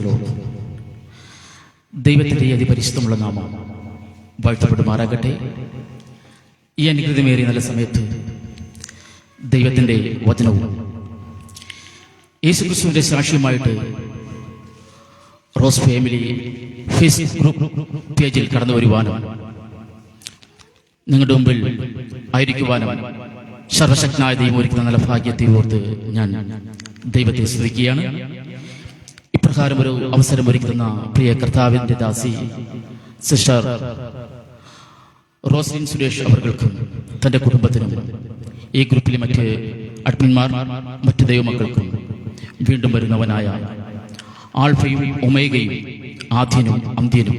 Price ദൈവത്തിൻ്റെ അതിപരിശുദ്ധമുള്ള നാമം വാഴ്ത്തപ്പെടുമാറാകട്ടെ. ഈ അനുഗ്രഹമേറിയ നല്ല സമയത്ത് ദൈവത്തിൻ്റെ വചനവും യേശുക്രിസ്തുവിൻ്റെ സാക്ഷ്യമായിട്ട് റോസ് ഫാമിലി ഫേസ്ബുക്ക് ഗ്രൂപ്പ് പേജിൽ കടന്നു വരുവാനും നിങ്ങളുടെ മുമ്പിൽ ആയിരിക്കുവാനും സർവശക്തനായ ദൈവം ഒരുക്കുന്ന നല്ല ഭാഗ്യത്തെ ഓർത്ത് ഞാൻ ദൈവത്തെ സ്തുതിക്കുകയാണ്. ഇപ്രകാരം ഒരു അവസരം ഒരുക്കുന്ന പ്രിയ കർത്താവിൻ്റെ ദാസി സിസ്റ്റർ റോസ്ലിൻ സുരേഷ് അവർക്കും തൻ്റെ കുടുംബത്തിനും ഈ ഗ്രൂപ്പിലെ മറ്റ് അഡ്മിന്മാർ മറ്റ് ദൈവമക്കൾക്കും വീണ്ടും വരുന്നവനായ ആൽഫയും ഒമേഗയും ആദ്യനും അന്ത്യനും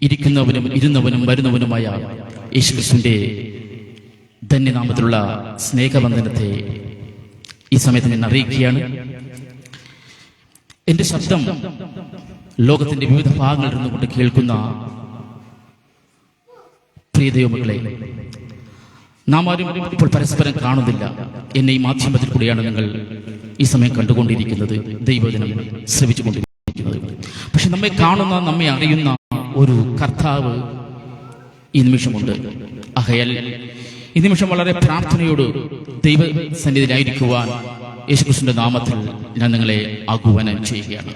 ഇരിക്കുന്നവനും ഇരുന്നവനും വരുന്നവനുമായ യേശുക്രിസ്തുവിന്റെ ധന്യനാമത്തിലുള്ള സ്നേഹവന്ദനത്തെ ഈ സമയത്ത് ഞാൻ അറിയിക്കുകയാണ്. എന്റെ ശബ്ദം ലോകത്തിന്റെ വിവിധ ഭാഗങ്ങളിൽ നിന്നുകൊണ്ട് കേൾക്കുന്ന പ്രിയ ദൈവമക്കളെ, നാം ആരും ഇപ്പോൾ പരസ്പരം കാണുന്നില്ല. എന്നെ ഈ മാധ്യമത്തിൽ കൂടിയാണ് നിങ്ങൾ ഈ സമയം കണ്ടുകൊണ്ടിരിക്കുന്നത്, ദൈവവചനം ശ്രവിച്ചുകൊണ്ടിരിക്കുന്നത്. പക്ഷെ നമ്മെ കാണുന്ന, നമ്മെ അറിയുന്ന ഒരു കർത്താവ് ഈ നിമിഷമുണ്ട്. ആകയാൽ ഈ നിമിഷം വളരെ പ്രാർത്ഥനയോട് ദൈവസന്നിധിയിലായിരിക്കുവാൻ യേശുക്രിസ്തുവിന്റെ നാമത്തിൽ ഞാൻ നിങ്ങളെ ആഹ്വാനം ചെയ്യുകയാണ്.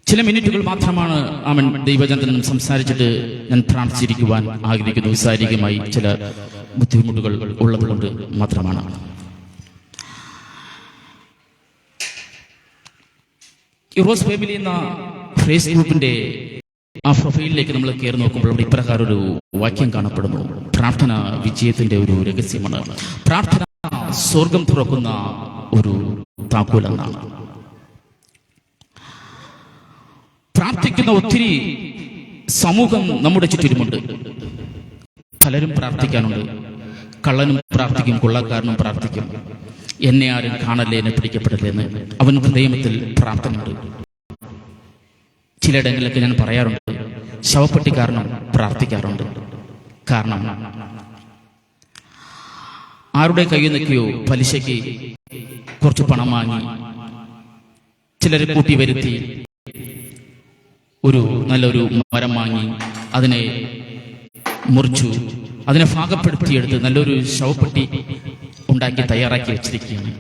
ചില മിനിറ്റുകൾ മാത്രമാണ് അവൻ ദൈവജനത്തിൽ സംസാരിച്ചിട്ട് ഞാൻ പ്രാർത്ഥിച്ചിരിക്കുവാൻ ആഗ്രഹിക്കുന്നു. ശാരീരികമായി ചില ബുദ്ധിമുട്ടുകൾ ഉള്ളതുകൊണ്ട് മാത്രമാണ്. റോസ് ഫാമിലി എന്ന ഫേസ്ബുക്കിന്റെ ആ പ്രൊഫൈലിലേക്ക് നമ്മൾ കയറി നോക്കുമ്പോൾ അവിടെ ഇപ്രകാരം ഒരു വാക്യം കാണപ്പെടുന്നു: പ്രാർത്ഥന വിജയത്തിന്റെ ഒരു രഹസ്യമാണ്. പ്രാർത്ഥന സ്വർഗം തുറക്കുന്ന ഒരു താക്കോലെന്നാണ്. പ്രാർത്ഥിക്കുന്ന ഒത്തിരി സമൂഹം നമ്മുടെ ചുറ്റിലുമുണ്ട്. പലരും പ്രാർത്ഥിക്കാനുണ്ട്. കള്ളനും പ്രാർത്ഥിക്കും, കൊള്ളക്കാരനും പ്രാർത്ഥിക്കും. എന്നെ ആരും കാണല്ലേ, എന്നെ പിടിക്കപ്പെടല്ലേ എന്ന് അവൻ ഹൃദയത്തിൽ പ്രാർത്ഥനയുണ്ട്. ചിലയിടങ്ങളിലൊക്കെ ഞാൻ പറയാറുണ്ട്, ശവപ്പെട്ടിക്കാരനും പ്രാർത്ഥിക്കാറുണ്ട്. കാരണം ആരുടെ കയ്യിൽ നിൽക്കുകയോ പലിശയ്ക്ക് കുറച്ച് പണം വാങ്ങി ചിലരെ കൂട്ടി വരുത്തി ഒരു നല്ലൊരു മരം വാങ്ങി അതിനെ മുറിച്ചു, അതിനെ ഭാഗപ്പെടുത്തിയെടുത്ത് നല്ലൊരു ശവപ്പെട്ടി ഉണ്ടാക്കി തയ്യാറാക്കി വെച്ചിരിക്കുകയാണ്.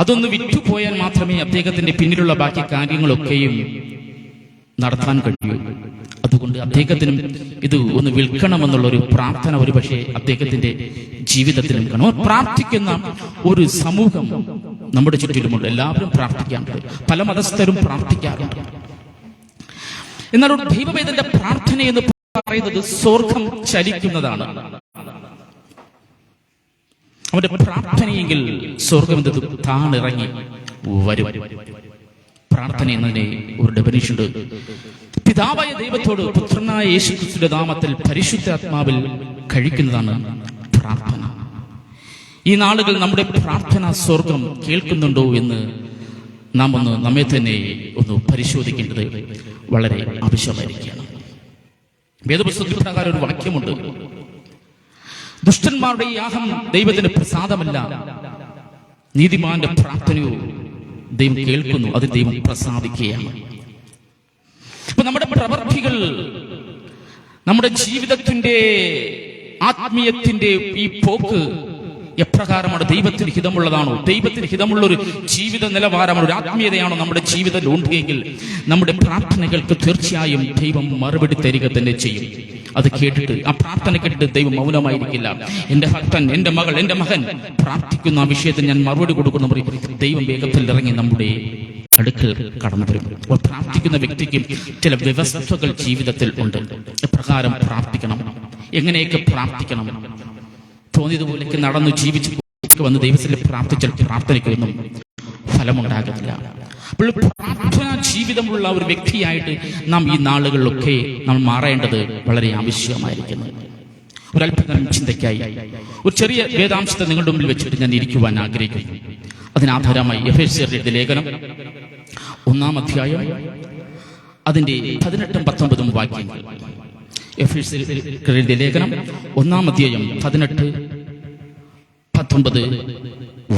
അതൊന്ന് വിറ്റുപോയാൽ മാത്രമേ അദ്ദേഹത്തിന്റെ പിന്നിലുള്ള ബാക്കി കാര്യങ്ങളൊക്കെയും നടത്താൻ കഴിയൂ. അതുകൊണ്ട് അദ്ദേഹത്തിനും ഇത് ഒന്ന് വിൽക്കണമെന്നുള്ള ഒരു പ്രാർത്ഥന ഒരു പക്ഷേ അദ്ദേഹത്തിന്റെ ജീവിതത്തിലും കാണും. പ്രാർത്ഥിക്കുന്ന ഒരു സമൂഹം നമ്മുടെ ചുറ്റിലുമുണ്ട്. എല്ലാവരും പ്രാർത്ഥിക്കാറുണ്ട്, പല മതസ്ഥരും പ്രാർത്ഥിക്കാറുണ്ട്. എന്നാൽ ഒരു ദൈവവേദന്റെ പ്രാർത്ഥന എന്ന് പറയുന്നത് സ്വർഗം ചലിക്കുന്നതാണ്. അവന്റെ പ്രാർത്ഥനയെങ്കിൽ സ്വർഗം താണിറങ്ങി വരും. പ്രാർത്ഥന എന്നതിനെ ഒരു ഡെഫിനിഷൻ ഉണ്ട്. പിതാവായ ദൈവത്തോട് പുത്രനായ യേശുക്രിസ്തുവിന്റെ നാമത്തിൽ പരിശുദ്ധാത്മാവിൽ കഴിക്കുന്നതാണ് പ്രാർത്ഥന. ഈ നാളുകൾ നമ്മുടെ പ്രാർത്ഥന സ്വർഗം കേൾക്കുന്നുണ്ടോ എന്ന് നാം നമ്മെ തന്നെ ഒന്ന് പരിശോധിക്കേണ്ടത് വളരെ ആവശ്യമായിരിക്കുകയാണ്. വേദപുസ്തകത്തിൽ പ്രകാരം ഒരു വാക്യമുണ്ട്: ദുഷ്ടന്മാരുടെ യാഗം ദൈവത്തിന് പ്രസാദമല്ല, നീതിമാന്റെ പ്രാർത്ഥനയോ ദൈവം കേൾക്കുന്നു, അത് ദൈവം പ്രസാദിക്കുകയാണ്. അപ്പൊ നമ്മുടെ പ്രവർത്തികൾ, നമ്മുടെ ജീവിതത്തിന്റെ ആത്മീയത്തിന്റെ ഈ പോക്ക് എപ്രകാരമാണ്? ദൈവത്തിന് ഹിതമുള്ളതാണോ? ദൈവത്തിന് ഹിതമുള്ള ഒരു ജീവിത നിലവാരമാണ്, ഒരു ആത്മീയതയാണോ നമ്മുടെ ജീവിതത്തിൽ ഉണ്ടെങ്കിൽ നമ്മുടെ പ്രാർത്ഥനകൾക്ക് തീർച്ചയായും ദൈവം മറുപടി തരിക തന്നെ ചെയ്യും. അത് കേട്ടിട്ട്, ആ പ്രാർത്ഥന കേട്ടിട്ട് ദൈവം മൗനമായിരിക്കില്ല. എന്റെ ഭക്തൻ, എന്റെ മകൾ, എന്റെ മകൻ പ്രാർത്ഥിക്കുന്ന ആ വിഷയത്തിൽ ഞാൻ മറുപടി കൊടുക്കുന്ന ദൈവം വേഗത്തിൽ ഇറങ്ങി നമ്മുടെ അടുക്കൽ കടന്നു വരും. പ്രാർത്ഥിക്കുന്ന വ്യക്തിക്ക് ചില വ്യവസ്ഥകൾ ജീവിതത്തിൽ ഉണ്ട്. എപ്രകാരം പ്രാർത്ഥിക്കണം, എങ്ങനെയൊക്കെ പ്രാർത്ഥിക്കണം, തോന്നിയതുപോലെയൊക്കെ നടന്നു ജീവിച്ച് വന്ന് ദൈവത്തിൽ പ്രാർത്ഥിച്ചാൽ പ്രാർത്ഥനയ്ക്കൊന്നും ഫലമുണ്ടാകത്തില്ല. അപ്പോൾ പ്രാർത്ഥനാ ജീവിതമുള്ള ഒരു വ്യക്തിയായിട്ട് നാം ഈ നാളുകളിലൊക്കെ നാം മാറേണ്ടത് വളരെ ആവശ്യമായിരിക്കുന്നു. ഒരല്പം ചിന്തയ്ക്കായി ഒരു ചെറിയ വേദാംശത്തെ നിങ്ങളുടെ മുമ്പിൽ വെച്ചിട്ട് ഞാൻ ഇരിക്കുവാൻ ആഗ്രഹിക്കുന്നു. അതിനാധാരമായി എഫേസ്യരുടെ ലേഖനം 1-ാം അധ്യായം അതിന്റെ 18-19 വാക്യങ്ങൾ. എഫേസ്യരുടെ ലേഖനം 1-ാം അധ്യായം 18-19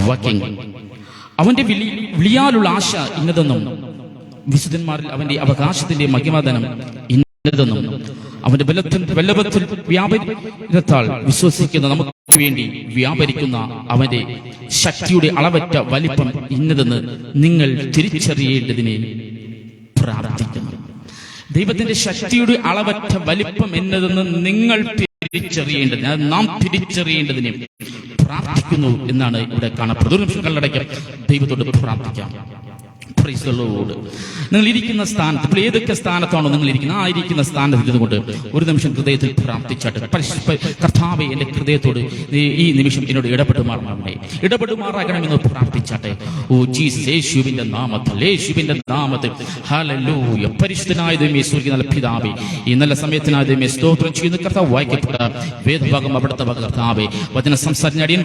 വാക്യങ്ങൾ. അവന്റെ വിളിയാലുള്ള ആശ ഇന്നതെന്നും വിശുദ്ധന്മാരിൽ അവന്റെ അവകാശത്തിന്റെ മഹിമധനം ഇന്നതെന്നും അവന്റെ വല്ലഭത്തിൽ വ്യാപരത്താൽ വിശ്വസിക്കുന്ന നമുക്ക് വേണ്ടി വ്യാപരിക്കുന്ന അവന്റെ ശക്തിയുടെ അളവറ്റ വലിപ്പം ഇന്നതെന്ന് നിങ്ങൾ തിരിച്ചറിയേണ്ടതിനെ പ്രാർത്ഥിക്കുന്നു. ദൈവത്തിന്റെ ശക്തിയുടെ അളവറ്റ വലിപ്പം എന്നതെന്ന് നിങ്ങൾ തിരിച്ചറിയേണ്ടതിന്, നാം തിരിച്ചറിയേണ്ടതിനെ പ്രാർത്ഥിക്കുന്നു എന്നാണ് ഇവിടെ കാണപ്പെടുന്നത്. ഒരു നിമിഷം കണ്ണടയ്ക്കാം, ദൈവത്തോട് പ്രാർത്ഥിക്കാം. Praise the Lord. നിങ്ങൾ ഇരിക്കുന്ന സ്ഥാനത്ത്, ഇപ്പോൾ ഏതൊക്കെ സ്ഥാനത്താണോ നിങ്ങൾ ഇരിക്കുന്നത്, ആ ഇരിക്കുന്ന സ്ഥാനത്ത് ഇരുന്നുകൊണ്ട് ഒരു നിമിഷം ഹൃദയത്തിൽ പ്രാർത്ഥിച്ചാട്ട്, കർത്താവേ എന്റെ ഹൃദയത്തോട് ഈ നിമിഷം എന്നോട് ഇടപെടുമാറാകണമെന്ന് പ്രാർത്ഥിച്ചാട്ടെ. ഓ ജീസസ്, യേശുവിന്റെ നാമത്തിൽ ഹല്ലേലൂയ. പരിശുദ്ധനായ ദൈവമേ, സ്വർഗ്ഗീയ നല്ല പിതാവേ, ഈ നല്ല സമയത്തിനായ ദൈവമേ സ്തോത്രം ചെയ്യുന്നു. കർത്താവ് വായിക്കപ്പെട്ട വേദഭാഗം അവിടുത്തെ വക കർത്താവേ, വചനം സംസാരിച്ചടിയൻ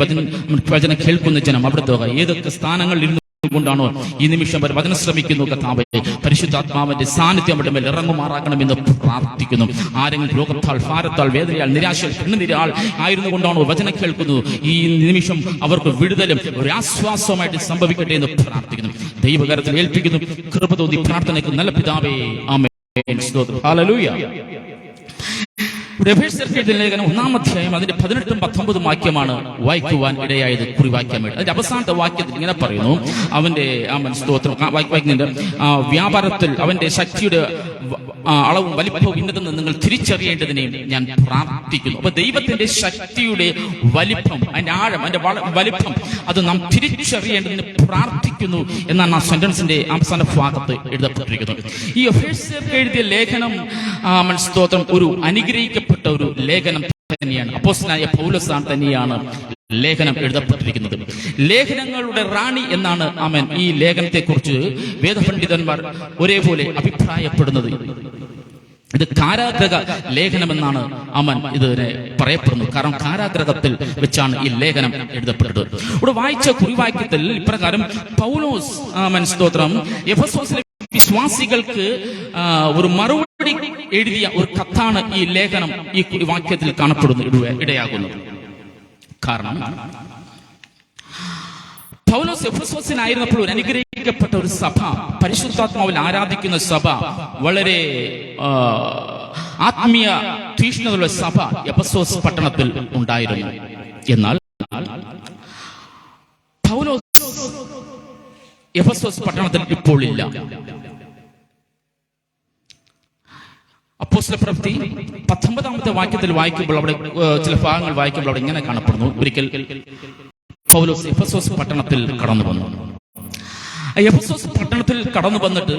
വചനം കേൾക്കുന്ന ജനം അവിടുത്തെ വക ഏതൊക്കെ സ്ഥാനങ്ങളിൽ കൊണ്ടാണോ ഈ നിമിഷം വരെ വചനം ശ്രമിക്കുന്നു കർത്താവേ, പരിശുദ്ധാത്മാവിന്റെ സാന്നിധ്യം അവിടെ മേൽ ഇറങ്ങുമാറാകണമെന്ന് പ്രാർത്ഥിക്കുന്നു. ആരെങ്കിലും രോഗത്താൽ, ഭാരത്താൽ, വേദനയാൽ, നിരാശയാൽ, കണ്ണുനീരാൽ ആയിരുന്നു കൊണ്ടാണോ വചനം കേൾക്കുന്നു, ഈ നിമിഷം അവർക്ക് വിടുതലും ഒരു ആശ്വാസമായിട്ട് സംഭവിക്കട്ടെ എന്ന് പ്രാർത്ഥിക്കുന്നു. ദൈവകരത്തിൽ ഏൽപ്പിക്കുന്നു. കൃപ തോന്നി പ്രാർത്ഥനയ്ക്ക് നല്ല പിതാവേ, ആമേൻ. സ്തോത്രം. ഹല്ലേലൂയ. ലേഖനം 1-ാം അധ്യായം അതിന്റെ 18-ഉം 19-ഉം വാക്യമാണ് വായിക്കുവാൻ ഇടയായത്, കുറിവാക്യമായിട്ട്. അതിന്റെ അവസാനത്തെ വാക്യത്തിൽ ഇങ്ങനെ പറയുന്നു, അവന്റെ സ്തോത്രം വായിക്കുന്നുണ്ട്, വ്യാപാരത്തിൽ അവന്റെ ശക്തിയുടെ അളവും വലിപ്പവും ഇന്നതെന്ന് നിങ്ങൾ തിരിച്ചറിയേണ്ടതിനെ ഞാൻ പ്രാർത്ഥിക്കുന്നു. അപ്പൊ ദൈവത്തിന്റെ ശക്തിയുടെ വലിപ്പം, അതിന്റെ ആഴം, അതിന്റെ വലിപ്പം അത് നാം തിരിച്ചറിയേണ്ടതിന് പ്രാർത്ഥിക്കുന്നു എന്നാണ് ആ സെന്റൻസിന്റെ അവസാന ഭാഗത്ത് എഴുതപ്പെട്ടിരിക്കുന്നത്. ഈ എഫേസ്യർക്ക് എഴുതിയ ലേഖനം സ്തോത്രം ഒരു അനുഗ്രഹിക്കപ്പെട്ട ഒരു ലേഖനം തന്നെയാണ്. അപ്പോസ്തലനായ പൗലോസാണ് തന്നെയാണ് ലേഖനം എഴുതപ്പെട്ടിരിക്കുന്നത്. ലേഖനങ്ങളുടെ റാണി എന്നാണ് ആമേൻ ഈ ലേഖനത്തെ കുറിച്ച് വേദപണ്ഡിതന്മാർ ഒരേപോലെ അഭിപ്രായപ്പെടുന്നത്. ഇത് കാരാഗ്രഹ ലേഖനമെന്നാണ് ആമൻ ഇതിനെ പറയപ്പെടുന്നു. കാരണം കാരാഗ്രഹത്തിൽ വെച്ചാണ് ഈ ലേഖനം എഴുതപ്പെട്ടത്. ഇവിടെ വായിച്ച കുറിവാക്യത്തിൽ ഇപ്രകാരം പൗലോസ് സ്തോത്രം എഫെസോസിലെ വിശ്വാസികൾക്ക് ഒരു മറുപടി എഴുതിയ ഒരു കത്താണ് ഈ ലേഖനം ഈ വാക്യത്തിൽ ഇടയാകുന്നത്. കാരണം പൗലോസ് എഫെസോസിനായിരുന്നപ്പോൾ ഒരു അനുഗ്രഹിക്കപ്പെട്ട ഒരു സഭ, പരിശുദ്ധാത്മാവിൽ ആരാധിക്കുന്ന സഭ, വളരെ ആത്മീയ തീഷ്ണതയുള്ള സഭ എഫെസോസ് പട്ടണത്തിൽ ഉണ്ടായിരുന്നു. എന്നാൽ പൗലോസ് എഫെസോസ് പട്ടണത്തിൽ ഇപ്പോൾ ഇല്ല. അപ്പോസ്തല പ്രവൃത്തി 19-ാമത്തെ വാക്യത്തിൽ വായിക്കുമ്പോൾ, അവിടെ ചില ഭാഗങ്ങൾ വായിക്കുമ്പോൾ അവിടെ ഇങ്ങനെ കാണപ്പെടുന്നു, ഒരിക്കൽ പൗലോസ് എഫെസോസ് പട്ടണത്തിൽ കടന്നു വന്നു. എഫെസോസ് പട്ടണത്തിൽ കടന്നു വന്നിട്ട്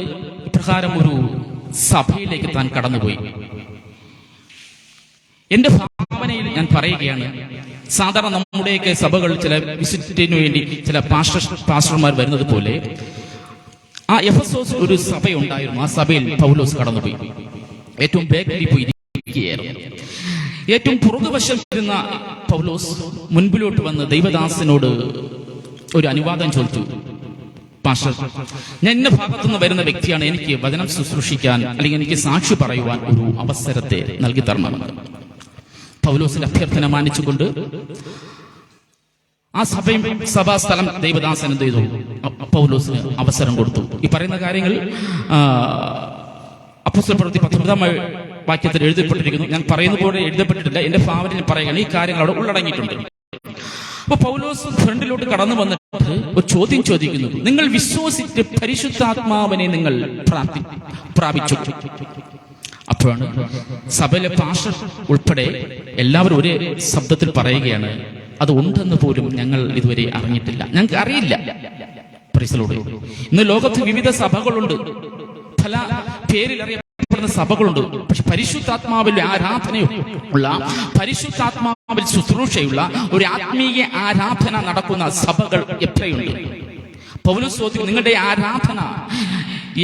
ഇപ്രകാരം ഒരു സഭയിലേക്ക് താൻ കടന്നുപോയി. എന്റെ ഭാവനയിൽ ഞാൻ പറയുകയാണ്, സാധാരണ നമ്മുടെയൊക്കെ സഭകൾ ചില വിസിറ്റിന് വേണ്ടി ചില പാസ്റ്റർമാർ വരുന്നത് പോലെ ആ എഫെസോസ് ഒരു സഭയുണ്ടായിരുന്നു. ആ സഭയിൽ പൗലോസ് കടന്നുപോയി. ഏറ്റവും ബാക്കിൽ പോയി ഇരിക്കുകയായിരുന്നു. ഏറ്റവും പുറകുവശം ഇരുന്ന പൗലോസ് മുൻപിലോട്ട് വന്ന് ദൈവദാസനോട് ഒരു അനുവാദം ചോദിച്ചു. പാസ്റ്റർ, ഞാൻ ഇന്ന ഭാഗത്തുനിന്ന് വരുന്ന വ്യക്തിയാണ്, എനിക്ക് വചനം ശുശ്രൂഷിക്കാൻ അല്ലെങ്കിൽ എനിക്ക് സാക്ഷി പറയുവാൻ ഒരു അവസരത്തെ നൽകി തരണമെന്ന്. പൗലോസിന്റെ അഭ്യർത്ഥന മാനിച്ചുകൊണ്ട് ആ സഭാസ്ഥലം ദൈവദാസൻ എന്ത് ചെയ്തു? പൗലോസിന് അവസരം കൊടുത്തു. ഈ പറയുന്ന കാര്യങ്ങൾ അപ്പോസ്തല പ്രവൃത്തി 19-ാം വാക്യത്തിൽ എഴുതപ്പെട്ടിരിക്കുന്നു. ഞാൻ പറയുന്ന പോലെ എഴുതപ്പെട്ടിട്ടില്ല, എന്റെ ഭാവനയിൽ പറയുകയാണ്. ഈ കാര്യങ്ങൾ അവിടെ ഉള്ളടങ്ങിയിട്ടുണ്ട്. അപ്പൊ പൗലോസ് ഫ്രണ്ടിലോട്ട് കടന്നു വന്നിട്ട് ഒരു ചോദ്യം ചോദിക്കുന്നു. നിങ്ങൾ വിശ്വസിച്ച് പരിശുദ്ധാത്മാവിനെ നിങ്ങൾ പ്രാപിച്ചു? അപ്പോഴാണ് സഭയിലെ പാസ്റ്റർ ഉൾപ്പെടെ എല്ലാവരും ഒരേ ശബ്ദത്തിൽ പറയുകയാണ്, അത് ഉണ്ടെന്ന് പോലും ഞങ്ങൾ ഇതുവരെ അറിഞ്ഞിട്ടില്ല, ഞങ്ങൾക്ക് അറിയില്ല. ഇന്ന് ലോകത്ത് വിവിധ സഭകളുണ്ട്, പല പേരിൽ അറിയപ്പെടുന്ന സഭകളുണ്ട്. പക്ഷെ പരിശുദ്ധാത്മാവിൽ ആരാധനയുള്ള, പരിശുദ്ധാത്മാവിൽ ശുശ്രൂഷയുള്ള ഒരു ആത്മീയ ആരാധന നടക്കുന്ന സഭകൾ എത്രയുണ്ട്? പൗലോസ് ചോദിക്കും, നിങ്ങളുടെ ആരാധന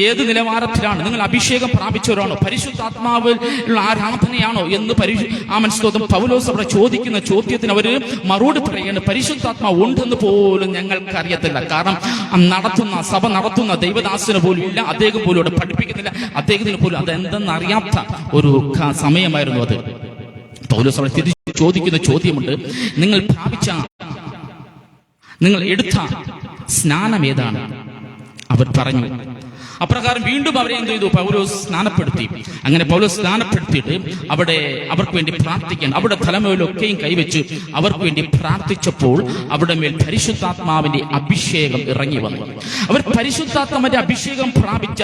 ഏത് നിലവാരത്തിലാണ്? നിങ്ങൾ അഭിഷേകം പ്രാപിച്ചവരാണോ? പരിശുദ്ധാത്മാവിലുള്ള ആരാധനയാണോ എന്ന് സ്തോത്രം പൗലോസ് അവിടെ ചോദിക്കുന്ന ചോദ്യത്തിന് അവര് മറുപടി പറയുകയാണ്, പരിശുദ്ധാത്മാവ് ഉണ്ടെന്ന് പോലും ഞങ്ങൾക്ക് അറിയത്തില്ല. കാരണം സഭ നടത്തുന്ന ദൈവദാസന് പോലും ഇല്ല, അദ്ദേഹം പോലും അവിടെ പഠിപ്പിക്കുന്നില്ല, അദ്ദേഹത്തിന് പോലും അതെന്തെന്ന് അറിയാത്ത ഒരു സമയമായിരുന്നു അത്. പൗലോസ് അവിടെ തിരിച്ച് ചോദിക്കുന്ന ചോദ്യമുണ്ട്, നിങ്ങൾ എടുത്ത സ്നാനം ഏതാണ്? അവർ പറഞ്ഞു. അപ്രകാരം വീണ്ടും അവരെ എന്ത് ചെയ്തു? പൗലോസ് സ്നാനപ്പെടുത്തി. അങ്ങനെ പൗലോസ് സ്നാനപ്പെടുത്തിയിട്ട് അവിടെ അവർക്ക് വേണ്ടി പ്രാർത്ഥിക്കാൻ അവിടെ തലമുറയിലൊക്കെയും കൈവച്ച് അവർക്ക് വേണ്ടി പ്രാർത്ഥിച്ചപ്പോൾ അവിടെ മേൽ പരിശുദ്ധാത്മാവിന്റെ അഭിഷേകം ഇറങ്ങി വന്നു. അവർ പരിശുദ്ധാത്മാവിന്റെ അഭിഷേകം പ്രാപിച്ച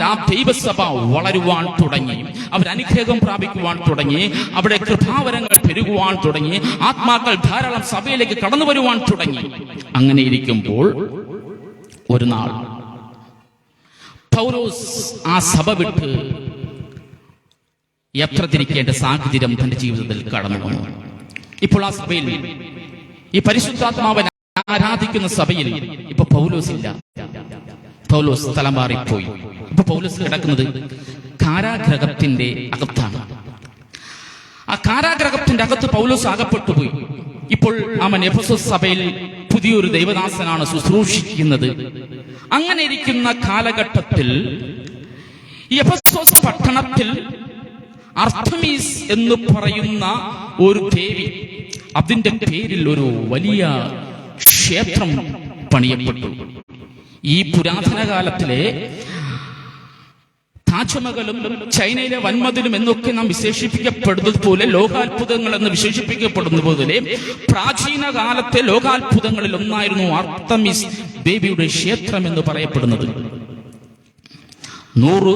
ആ ദൈവസഭ വളരുവാൻ തുടങ്ങി. അവർ അനുഗ്രഹം പ്രാപിക്കുവാൻ തുടങ്ങി. അവിടെ കൃപാവരങ്ങൾ പെരുകുവാൻ തുടങ്ങി. ആത്മാക്കൾ ധാരാളം സഭയിലേക്ക് കടന്നു വരുവാൻ തുടങ്ങി. അങ്ങനെ ഇരിക്കുമ്പോൾ ഒരു നാൾ പൗലോസ് ആ സഭ വിട്ട് യാത്ര തിരിക്കേണ്ട സാഹചര്യം തന്റെ ജീവിതത്തിൽ കടന്നു വന്നു. ഇപ്പോൾ ആ സഭയിൽ, ഈ പരിശുദ്ധാത്മാവിനെ ആരാധിക്കുന്ന സഭയിൽ ഇപ്പൊ പൗലോസ് ഇല്ല. പൗലോസ് സ്ഥലം മാറിപ്പോയി. ഇപ്പൊ പൗലോസ് കിടക്കുന്നത് കാരാഗ്രഹത്തിന്റെ അകത്താണ്. ആ കാരാഗ്രഹത്തിന്റെ അകത്ത് പൗലോസ് അകപ്പെട്ടുപോയി. ഇപ്പോൾ അവൻ എഫെസോസ് സഭയിൽ പുതിയൊരു ദൈവദാസനാണ് ശുശ്രൂഷിക്കുന്നത്. അങ്ങനെ ഇരിക്കുന്ന കാലഘട്ടത്തിൽ എഫെസോസ് പട്ടണത്തിൽ അർത്തമീസ് എന്ന് പറയുന്ന ഒരു ദേവി, അതിന്റെ പേരിൽ ഒരു വലിയ ക്ഷേത്രം പണിയപ്പെട്ടു. ഈ പുരാതന കാലത്തിലെ താജ്മഹലും ചൈനയിലെ വൻമതിലും എന്നൊക്കെ നാം വിശേഷിപ്പിക്കപ്പെടുന്നത് പോലെ, ലോകാത്ഭുതങ്ങൾ എന്ന് വിശേഷിപ്പിക്കപ്പെടുന്ന പോലെ പ്രാചീന കാലത്തെ ലോകാത്ഭുതങ്ങളിൽ ഒന്നായിരുന്നു ആർത്തമിസ് ദേവിയുടെ ക്ഷേത്രം എന്ന് പറയപ്പെടുന്നത്. 100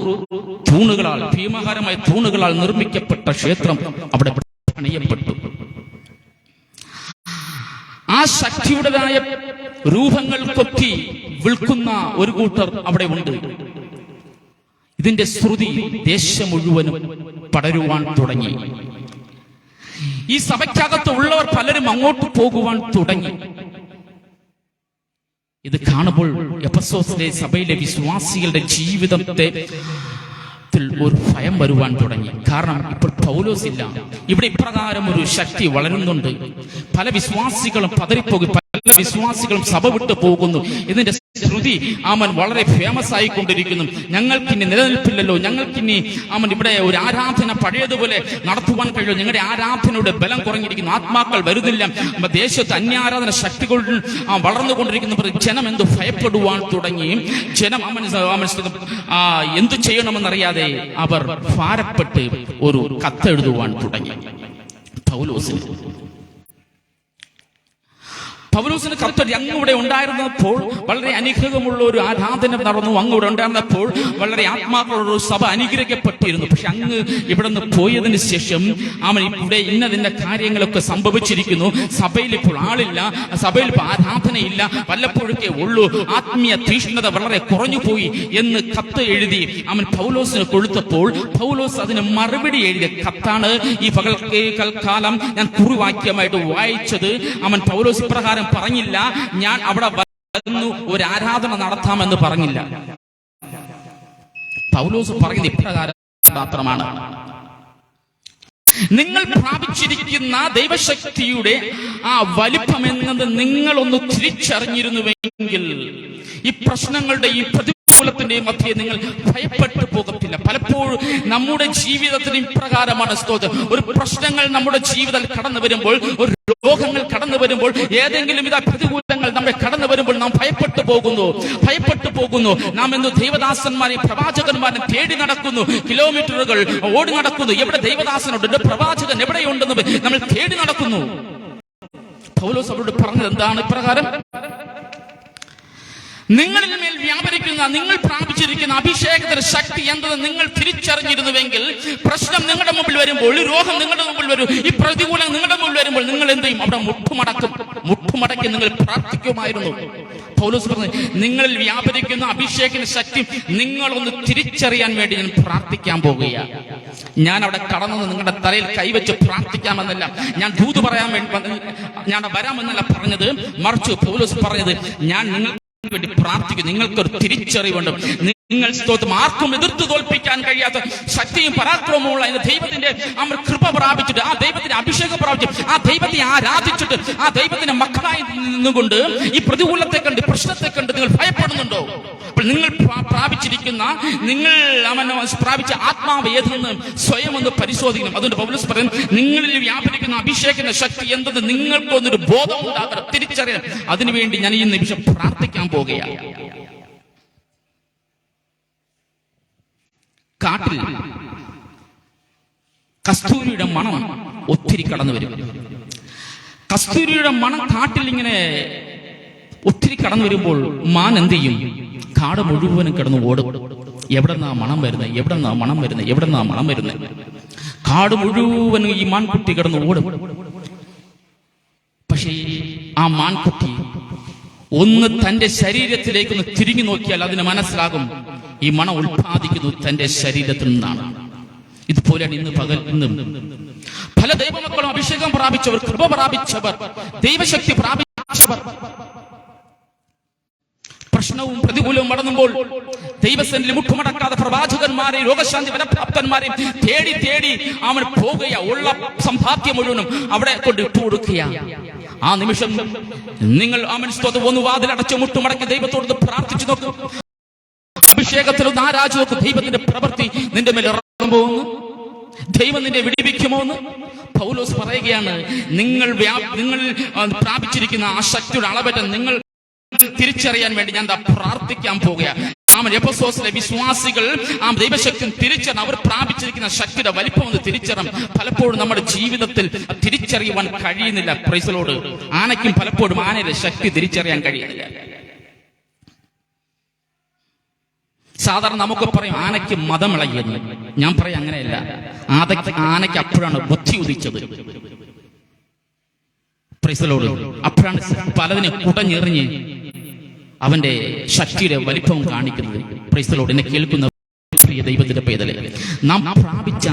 തൂണുകളാൽ, ഭീമകരമായ തൂണുകളാൽ നിർമ്മിക്കപ്പെട്ട ക്ഷേത്രം അവിടെ പണിയപ്പെട്ടു. ആ ശക്തിയുടേതായ രൂപങ്ങൾ കൊത്തി വിൽക്കുന്ന ഒരു കൂട്ടർ അവിടെ ഉണ്ട്. ഇതിന്റെ ശ്രുതി ദേശം മുഴുവനും പടരുവാൻ തുടങ്ങി. ഈ സഭയ്ക്കകത്ത് ഉള്ളവർ പലരും അങ്ങോട്ട് പോകുവാൻ തുടങ്ങി. ഇത് കാണുമ്പോൾ എഫെസോസിലെ സഭയിലെ വിശ്വാസികളുടെ ജീവിതത്തെ ഒരു ഭയം വരുവാൻ തുടങ്ങി. കാരണം ഇപ്പോൾ പൗലോസ് ഇല്ല. ഇവിടെ ഇപ്രകാരം ഒരു ശക്തി വളരുന്നുണ്ട്. പല വിശ്വാസികളും പതറിപ്പോകും, പല വിശ്വാസികളും സഭ വിട്ടു പോകുന്നു. ഇതിന്റെ ശ്രുതി വളരെ ഫേമസ് ആയിക്കൊണ്ടിരിക്കുന്നു. ഞങ്ങൾക്കിനി നിലനിൽപ്പില്ലല്ലോ, ഞങ്ങൾക്കിനി ഇവിടെ ഒരു ആരാധന പഴയതുപോലെ നടത്തുവാൻ കഴിയുമോ, ഞങ്ങളുടെ ആരാധനയുടെ ബലം കുറഞ്ഞിരിക്കുന്നു, ആത്മാക്കൾ വരുന്നില്ല, ദേശത്ത് അന്യാരാധന ശക്തികൾ വളർന്നുകൊണ്ടിരിക്കുന്നു. ജനം എന്ത് ഭയപ്പെടുവാൻ തുടങ്ങി. ജനം എന്തു ചെയ്യണമെന്നറിയാതെ അവർ ഭാരപ്പെട്ട് ഒരു കത്തെഴുതുവാൻ തുടങ്ങി പൗലോസിന് കത്തെഴുതി. അങ്ങ് ഉണ്ടായിരുന്നപ്പോൾ വളരെ അനുഗ്രഹമുള്ള ഒരു ആരാധന നടന്നു. അങ്ങ് ഉണ്ടായിരുന്നപ്പോൾ വളരെ ആത്മാക്കളുള്ള സഭ അനുഗ്രഹിക്കപ്പെട്ടിരുന്നു. പക്ഷെ അങ്ങ് ഇവിടെ നിന്ന് പോയതിനു ശേഷം ഇവിടെ ഇന്നതിന്റെ കാര്യങ്ങളൊക്കെ സംഭവിച്ചിരിക്കുന്നു. സഭയിൽ ഇപ്പോൾ ആളില്ല, സഭയിൽ ഇപ്പോൾ ആരാധനയില്ല, വല്ലപ്പോഴൊക്കെ ഉള്ളൂ, ആത്മീയ തീഷ്ണത വളരെ കുറഞ്ഞുപോയി എന്ന് കത്ത് എഴുതി പൗലോസിന് കൊടുത്തപ്പോൾ പൗലോസ് അതിന് മറുപടി എഴുതിയ കത്താണ് ഈ പകൽക്കാലം ഞാൻ കുറിവാക്യമായിട്ട് വായിച്ചത്. പൗലോസ് പ്രകാരം പറഞ്ഞില്ല, ഞാൻ അവിടെ വന്നു ഒരു ആരാധന നടത്താമെന്ന് പറഞ്ഞില്ല. പൗലോസ് പറയുന്ന ഇപ്രകാരം മാത്രമാണ്: നിങ്ങൾ പ്രാപിച്ചിരിക്കുന്ന ദൈവശക്തിയുടെ ആ വലിപ്പം എന്നത് നിങ്ങളൊന്ന് തിരിച്ചറിഞ്ഞിരുന്നുവെങ്കിൽ ഈ പ്രശ്നങ്ങളുടെ ഈ പ്രതികൂലത്തിന്റെയും മധ്യേ നിങ്ങൾ ഭയപ്പെട്ടു പോകത്തില്ല. പലപ്പോഴും നമ്മുടെ ജീവിതത്തിന് ഇപ്രകാരമാണ് സ്തോത്രം. ഒരു പ്രശ്നങ്ങൾ നമ്മുടെ ജീവിതത്തിൽ കടന്നു വരുമ്പോൾ, ഒരു രോഗങ്ങൾ കടന്നു വരുമ്പോൾ, ഏതെങ്കിലും പ്രതികൂലങ്ങൾ നമ്മെ കടന്നു വരുമ്പോൾ നാം ഭയപ്പെട്ടു പോകുന്നു. നാം എന്ന് ദൈവദാസന്മാരെയും പ്രവാചകന്മാരെയും തേടി നടക്കുന്നു, കിലോമീറ്ററുകൾ ഓടി നടക്കുന്നു. എവിടെ ദൈവദാസനുണ്ട്, പ്രവാചകൻ എവിടെയുണ്ടെന്ന് നമ്മൾ തേടി നടക്കുന്നു. പൗലോസ് അവരോട് പറഞ്ഞത് എന്താണ്? ഇപ്രകാരം: നിങ്ങളിൽ മേൽ വ്യാപരിക്കുന്ന, നിങ്ങൾ പ്രാപിച്ചിരിക്കുന്ന അഭിഷേകത്തിന്റെ ശക്തി എന്തെന്ന് നിങ്ങൾ തിരിച്ചറിഞ്ഞിരുന്നുവെങ്കിൽ, പ്രശ്നം നിങ്ങളുടെ മുമ്പിൽ വരുമ്പോൾ, രോഗം നിങ്ങളുടെ മുമ്പിൽ വരും, ഈ പ്രതികൂലം നിങ്ങളുടെ മുമ്പിൽ വരുമ്പോൾ നിങ്ങൾ എന്ത് ചെയ്യും? അവിടെ മുട്ടുമടക്കി നിങ്ങൾ പ്രാർത്ഥിക്കുമായിരുന്നു. പൗലോസ് പറഞ്ഞു, നിങ്ങളിൽ വ്യാപരിക്കുന്ന അഭിഷേകത്തിന്റെ ശക്തി നിങ്ങളൊന്ന് തിരിച്ചറിയാൻ വേണ്ടി ഞാൻ പ്രാർത്ഥിക്കാൻ പോകുകയാണ്. ഞാൻ അവിടെ കടന്നത് നിങ്ങളുടെ തലയിൽ കൈവച്ച് പ്രാർത്ഥിക്കാമെന്നല്ല, ഞാൻ ദൂത് പറയാൻ വേണ്ടി ഞാൻ വരാമെന്നല്ല പറഞ്ഞത്. മറിച്ച് പൗലോസ് പറഞ്ഞത്, ഞാൻ നിങ്ങൾ വേണ്ടി പ്രാർത്ഥിക്കും. നിങ്ങൾക്കൊരു തിരിച്ചറിവുണ്ട്, നിങ്ങൾ സ്തോത്രം ആർക്കും എതിർത്ത് തോൽപ്പിക്കാൻ കഴിയാത്ത ശക്തിയും പരാക്രമമുള്ള ദൈവത്തിന്റെ കൃപ പ്രാപിച്ചിട്ട്, ആ ദൈവത്തിന്റെ അഭിഷേകം പ്രാപിച്ചിട്ട്, ആ ദൈവത്തെ ആരാധിച്ചിട്ട്, ആ ദൈവത്തിന്റെ മക്കളായി നിന്നുകൊണ്ട് ഈ പ്രതികൂലത്തെ കണ്ട്, പ്രശ്നത്തെ കണ്ട് നിങ്ങൾ ഭയപ്പെടുന്നുണ്ടോ? അപ്പോൾ നിങ്ങൾ പ്രാപിച്ചിരിക്കുന്ന, നിങ്ങൾ പ്രാപിച്ച ആത്മാവ് ഏതെന്ന് സ്വയം ഒന്ന് പരിശോധിക്കണം. അതുകൊണ്ട് പൗലോസ് പറയും, നിങ്ങളിൽ വ്യാപരിക്കുന്ന അഭിഷേകത്തിന്റെ ശക്തി എന്തെന്ന് നിങ്ങൾക്കൊന്നൊരു ബോധം ഉണ്ടാകണം, തിരിച്ചറിയാൻ. അതിനുവേണ്ടി ഞാൻ ഈ നിമിഷം പ്രാർത്ഥിക്കാൻ പോകുകയാണ്. കാട്ടിൽ കസ്തൂരിയുടെ മണം ഒത്തിരി കടന്നു വരും. കസ്തൂരിയുടെ മണം കാട്ടിൽ ഇങ്ങനെ ഒത്തിരി കടന്നു വരുമ്പോൾ മാൻ എന്ത് ചെയ്യും? കാട് മുഴുവനും കിടന്ന് ഓടും. എവിടെന്നാ മണം വരുന്നത്, എവിടെന്നാ മണം വരുന്നത്, എവിടെന്നാ മണം വരുന്നത്? കാട് മുഴുവനും ഈ മാൻകുട്ടി കിടന്ന് ഓടും. പക്ഷേ ആ മാൻകുട്ടി ഒന്ന് തന്റെ ശരീരത്തിലേക്കൊന്ന് തിരിഞ്ഞു നോക്കിയാൽ അതിന് മനസ്സിലാകും, ഈ മണം ഉൽപ്പാദിക്കുന്നത് തന്റെ ശരീരത്തിൽ നിന്നാണ്. ഇതുപോലെയാണ് ഇന്നും പല ദൈവമക്കളും അഭിഷേകം പ്രാപിച്ചവർ, കൃപ പ്രാപിച്ചവർ, ദൈവശക്തി പ്രാപിച്ചവർ പ്രശ്നവും പ്രതികൂലവും മടങ്ങുമ്പോൾ ദൈവസന്നിധിയിൽ മുട്ടുമടക്കാതെ പ്രവാചകന്മാരെയും രോഗശാന്തി വരപ്രാപ്തന്മാരെയും തേടി തേടി അവൻ പോകുക, ഉള്ള സമ്പാദ്യം മുഴുവനും അവിടെ കൊണ്ട് ഇട്ടുകൊടുക്കുക. ആ നിമിഷം നിങ്ങൾ ഒന്ന് വാതിലടച്ച് മുട്ടുമടക്കി ദൈവത്തോട് പ്രാർത്ഥിച്ചു നോക്കും. അഭിഷേകത്തിൽ ഒന്ന് ആരാധിച്ചു നോക്കും. ദൈവത്തിന്റെ പ്രവൃത്തി നിന്റെ മേൽ ഇറങ്ങാൻ പോകുന്നു. ദൈവം നിന്നെ വിടിവിക്കുമോ എന്ന് പൗലോസ് പറയുകയാണ്. നിങ്ങൾ പ്രാപിച്ചിരിക്കുന്ന ആ ശക്തിയുടെ അളവറ്റ നിങ്ങൾ തിരിച്ചറിയാൻ വേണ്ടി ഞാൻ പ്രാർത്ഥിക്കാൻ പോകുകയാണ്. എഫെസോസിലെ വിശ്വാസികൾ ആ ദൈവശക്തി തിരിച്ചറിഞ്ഞ് അവർ പ്രാപിച്ചിരിക്കുന്ന ശക്തിയുടെ വലിപ്പം ഒന്ന് തിരിച്ചറിയാം. പലപ്പോഴും നമ്മുടെ ജീവിതത്തിൽ തിരിച്ചറിയുവാൻ കഴിയുന്നില്ല. Price the Lord. ആനയ്ക്കും പലപ്പോഴും ആനയുടെ ശക്തി തിരിച്ചറിയാൻ കഴിയുന്നില്ല. സാധാരണ നമുക്ക് പറയും ആനയ്ക്ക് മതമിളകിയെന്ന്. ഞാൻ പറയും അങ്ങനെയല്ല. ആനയ്ക്ക് അപ്പോഴാണ് ബുദ്ധി ഉദിച്ചത്. Price the Lord. അപ്പോഴാണ് പലതിനെ കുടഞ്ഞെറിഞ്ഞ് അവന്റെ ശക്തിയുടെ വലിപ്പം കാണിക്കുന്നത്. Price the Lord. എന്നെ കേൾക്കുന്ന പ്രിയ ദൈവത്തിന്റെ പൈതലേ, നാം പ്രാപിച്ച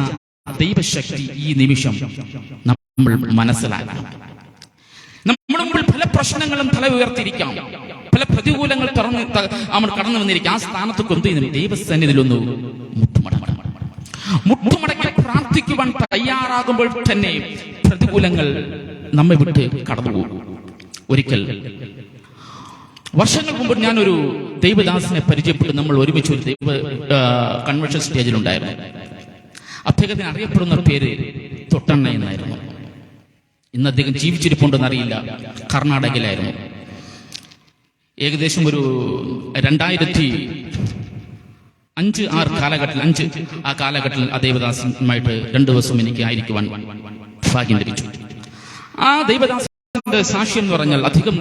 ദൈവശക്തി ഈ നിമിഷം നമ്മൾ മനസ്സിലാക്കണം. നമ്മുടെ മുമ്പിൽ പല പ്രശ്നങ്ങളും തല ഉയർത്തിയിരിക്കാം, പല പ്രതികൂലങ്ങൾ കടന്നു വന്നിരിക്കാം. ആ സ്ഥാനത്ത് കൊണ്ടുവന്നു ദൈവസന്നിധിയിലൊന്ന് മുട്ടുമടക്കി പ്രാർത്ഥിക്കുവാൻ തയ്യാറാകുമ്പോൾ തന്നെ പ്രതികൂലങ്ങൾ നമ്മെ വിട്ട് കടന്നുപോകും. ഒരിക്കൽ വർഷങ്ങൾക്ക് മുമ്പ് ഞാനൊരു ദൈവദാസനെ പരിചയപ്പെട്ട് നമ്മൾ ഒരുമിച്ച് ഒരു ദൈവ കൺവെൻഷൻ സ്റ്റേജിലുണ്ടായിരുന്നു. അദ്ദേഹത്തിന് അറിയപ്പെടുന്ന പേര് തൊട്ടണ്ണ എന്നായിരുന്നു. ഇന്ന് അദ്ദേഹം ജീവിച്ചിരിപ്പുണ്ടെന്ന് അറിയില്ല. കർണാടകയിലായിരുന്നു. ഏകദേശം ഒരു 2005-6 കാലഘട്ടത്തിൽ ആ കാലഘട്ടത്തിൽ ആ ദൈവദാസനുമായിട്ട് 2 ദിവസം എനിക്ക് ആയിരിക്കുവാൻ ഭാഗ്യം ലഭിച്ചു. ആ ദൈവദാസന്റെ സാക്ഷ്യം എന്ന് പറഞ്ഞാൽ അധികം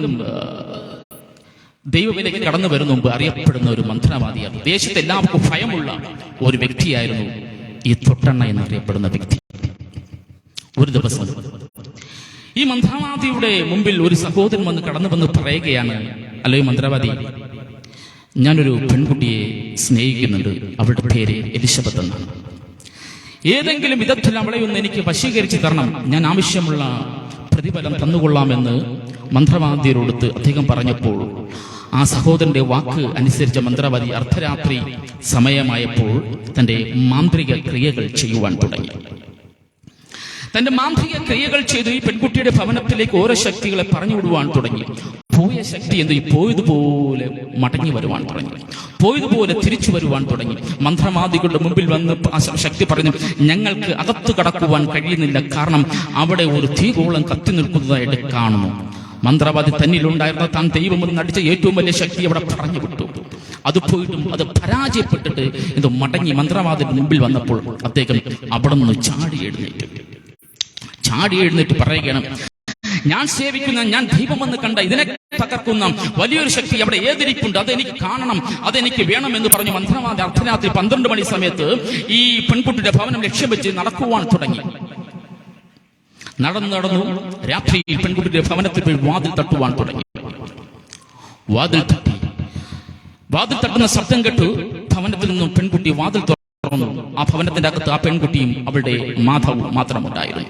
ദൈവവിലേക്ക് കടന്നു വരുന്ന മുമ്പ് അറിയപ്പെടുന്ന ഒരു മന്ത്രവാദിയാണ്. ദേശത്ത് എല്ലാവർക്കും ഭയമുള്ള ഒരു വ്യക്തിയായിരുന്നു ഈ തൊട്ടണ്ണ എന്നറിയപ്പെടുന്ന വ്യക്തി. ഒരു ദിവസം ഈ മന്ത്രവാദിയുടെ മുമ്പിൽ ഒരു സഹോദരൻ കടന്നു വന്ന് പറയുകയാണ്, അല്ലയോ മന്ത്രവാദി, ഞാനൊരു പെൺകുട്ടിയെ സ്നേഹിക്കുന്നുണ്ട്. അവളുടെ പേര് എലിസബത്ത് എന്നാണ്. ഏതെങ്കിലും വിധത്തിൽ അവളെ ഒന്ന് എനിക്ക് വശീകരിച്ച് തരണം. ഞാൻ ആവശ്യമുള്ള പ്രതിഫലം തന്നുകൊള്ളാമെന്ന് മന്ത്രവാദിയോടടുത്ത് അദ്ദേഹം പറഞ്ഞപ്പോൾ ആ സഹോദരന്റെ വാക്ക് അനുസരിച്ച മന്ത്രവാദി അർദ്ധരാത്രി സമയമായപ്പോൾ തന്റെ മാന്ത്രിക ക്രിയകൾ ചെയ്യുവാൻ തുടങ്ങി. തന്റെ മാന്ത്രിക ക്രിയകൾ ചെയ്ത് ഈ പെൺകുട്ടിയുടെ ഭവനത്തിലേക്ക് ഓരോ ശക്തികളെ പറഞ്ഞു വിടുവാൻ തുടങ്ങി. പോയ ശക്തി പോയതുപോലെ മടങ്ങി വരുവാൻ തുടങ്ങി, പോയതുപോലെ തിരിച്ചു വരുവാൻ തുടങ്ങി. മന്ത്രവാദികളുടെ മുമ്പിൽ വന്ന് ആ ശക്തി പറഞ്ഞു, ഞങ്ങൾക്ക് അകത്ത് കടക്കുവാൻ കഴിയുന്നില്ല, കാരണം അവിടെ ഒരു തീഗോളം കത്തി നിൽക്കുന്നതായിട്ട് കാണുന്നു. മന്ത്രവാദി തന്നിലുണ്ടായിരുന്ന താൻ ദൈവമെന്ന് നടിച്ച ഏറ്റവും വലിയ ശക്തി അവിടെ പറഞ്ഞു വിട്ടു. അത് പോയിട്ടും അത് പരാജയപ്പെട്ടിട്ട് എന്തോ മടങ്ങി മന്ത്രവാദിന്റെ മുമ്പിൽ വന്നപ്പോൾ അദ്ദേഹം അവിടെ നിന്ന് ചാടി എഴുന്നേറ്റ് പറയുകയാണ്, ഞാൻ സേവിക്കുന്ന, ഞാൻ ദൈവമെന്ന് കണ്ട ഇതിനെ തകർക്കുന്ന വലിയൊരു ശക്തി അവിടെ ഏതിരിപ്പുണ്ട്, അതെനിക്ക് കാണണം, അതെനിക്ക് വേണം എന്ന് പറഞ്ഞു മന്ത്രവാദി അർദ്ധരാത്രി 12 മണി സമയത്ത് ഈ പെൺകുട്ടിയുടെ ഭവനം ലക്ഷ്യം വെച്ച് നടക്കുവാൻ തുടങ്ങി. നടന്നു രാത്രിയിൽ പെൺകുട്ടിയുടെ ഭവനത്തിൽ പോയി വാതിൽ തട്ടുവാൻ തുടങ്ങി. വാതിൽ തട്ടുന്ന ശബ്ദം കേട്ടു ഭവനത്തിൽ നിന്നും പെൺകുട്ടി വാതിൽ തുറന്നു. ആ ഭവനത്തിന്റെ അകത്ത് ആ പെൺകുട്ടിയും അവളുടെ മാധവും മാത്രമുണ്ടായിരുന്നു.